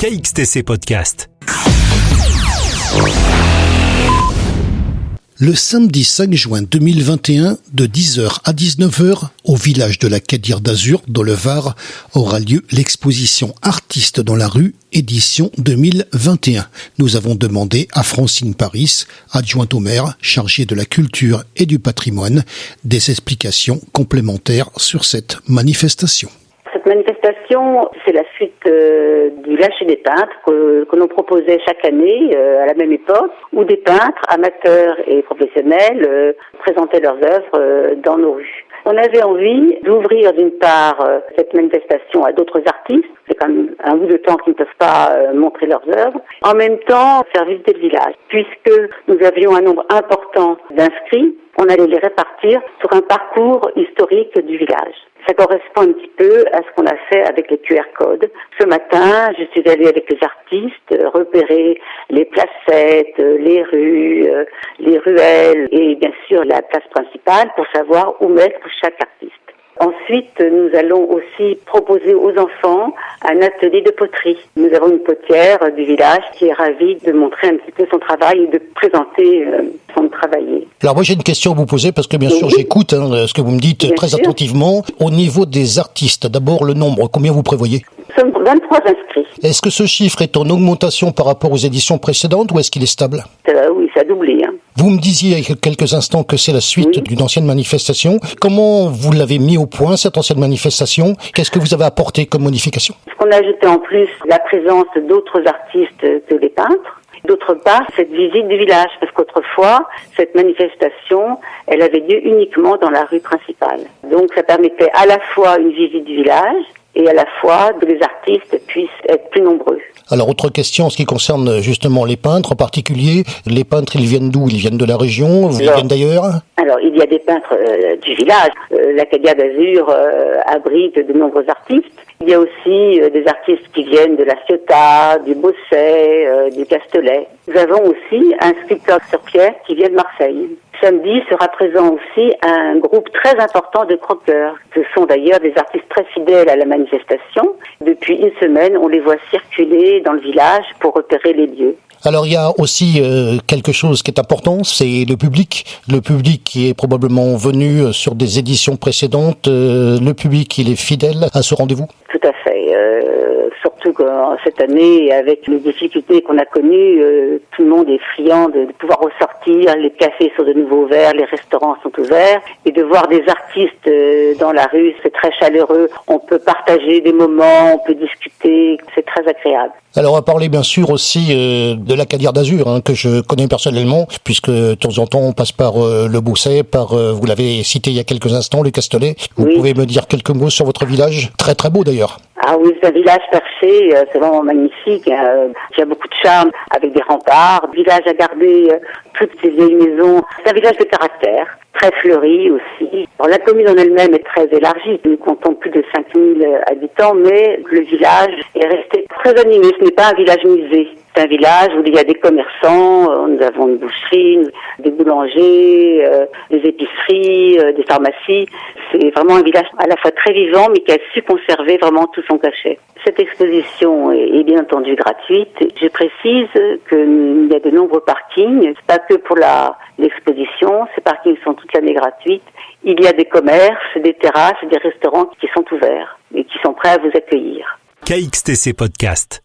KXTC Podcast. Le samedi 5 juin 2021, de 10h à 19h, au village de la Cadir d'Azur, dans le Var, aura lieu l'exposition Artistes dans la rue, édition 2021. Nous avons demandé à Francine Paris, adjointe au maire, chargée de la culture et du patrimoine, des explications complémentaires sur cette manifestation. Cette manifestation, c'est la suite du lâcher des peintres que l'on proposait chaque année à la même époque, où des peintres, amateurs et professionnels, présentaient leurs œuvres dans nos rues. On avait envie d'ouvrir d'une part cette manifestation à d'autres artistes, c'est quand même un bout de temps qu'ils ne peuvent pas montrer leurs œuvres, en même temps faire visiter le village. Puisque nous avions un nombre important d'inscrits, on allait les répartir sur un parcours historique du village. Ça correspond un petit peu à ce qu'on a fait avec les QR codes. Ce matin, je suis allée avec les artistes repérer les placettes, les rues, les ruelles et bien sûr la place principale pour savoir où mettre chaque artiste. Ensuite, nous allons aussi proposer aux enfants un atelier de poterie. Nous avons une potière du village qui est ravie de montrer un petit peu son travail et de présenter son travail. Alors moi j'ai une question à vous poser parce que bien sûr j'écoute ce que vous me dites bien très sûr. Attentivement. Au niveau des artistes, d'abord le nombre, combien vous prévoyez ? Nous sommes 23 inscrits. Est-ce que ce chiffre est en augmentation par rapport aux éditions précédentes ou est-ce qu'il est stable ? Oui, ça a doublé. Vous me disiez il y a quelques instants que c'est la suite d'une ancienne manifestation. Comment vous l'avez mis au point, cette ancienne manifestation ? Qu'est-ce que vous avez apporté comme modification ? Ce qu'on a ajouté en plus, la présence d'autres artistes que les peintres. D'autre part, cette visite du village, parce qu'autrefois, cette manifestation, elle avait lieu uniquement dans la rue principale. Donc ça permettait à la fois une visite du village et à la fois que les artistes puissent être plus nombreux. Alors, autre question en ce qui concerne justement les peintres en particulier. Les peintres, ils viennent d'où ? Ils viennent de la région ? Ils viennent d'ailleurs ? Alors, il y a des peintres du village. La Cadir d'Azur abrite de nombreux artistes. Il y a aussi des artistes qui viennent de la Ciotat, du Bosset, du Castellet. Nous avons aussi un sculpteur sur pierre qui vient de Marseille. Samedi sera présent aussi un groupe très important de croqueurs. Ce sont d'ailleurs des artistes très fidèles à la manifestation. Depuis une semaine, on les voit circuler dans le village pour repérer les lieux. Alors il y a aussi quelque chose qui est important, c'est le public. Le public qui est probablement venu sur des éditions précédentes. Le public, il est fidèle à ce rendez-vous ? Tout à fait. Surtout que cette année, avec les difficultés qu'on a connues, tout le monde est friand de pouvoir ressortir. Les cafés sont de nouveau ouverts, les restaurants sont ouverts. Et de voir des artistes dans la rue, c'est très chaleureux. On peut partager des moments, on peut discuter, c'est très agréable. Alors on va parler bien sûr aussi de la Cadir d'Azur, que je connais personnellement, puisque de temps en temps on passe par le Bosset, vous l'avez cité il y a quelques instants, le Castellet. Vous pouvez me dire quelques mots sur votre vieillage ? Très très beau d'ailleurs. Ah oui, c'est un village perché, c'est vraiment magnifique, qui a beaucoup de charme, avec des remparts. Le village a gardé toutes ces vieilles maisons. C'est un village de caractère, très fleuri aussi. Alors, la commune en elle-même est très élargie, nous comptons plus de 5000 habitants, mais le village est resté très animé. Ce n'est pas un village musée. C'est un village où il y a des commerçants, nous avons une boucherie, des boulangers, des épiceries, des pharmacies. C'est vraiment un village à la fois très vivant, mais qui a su conserver vraiment tout son cachet. Cette exposition est bien entendu gratuite. Je précise qu'il y a de nombreux parkings. C'est pas que pour l'exposition, ces parkings sont toute l'année gratuits. Il y a des commerces, des terrasses, des restaurants qui sont ouverts et qui sont prêts à vous accueillir. KXTC Podcast.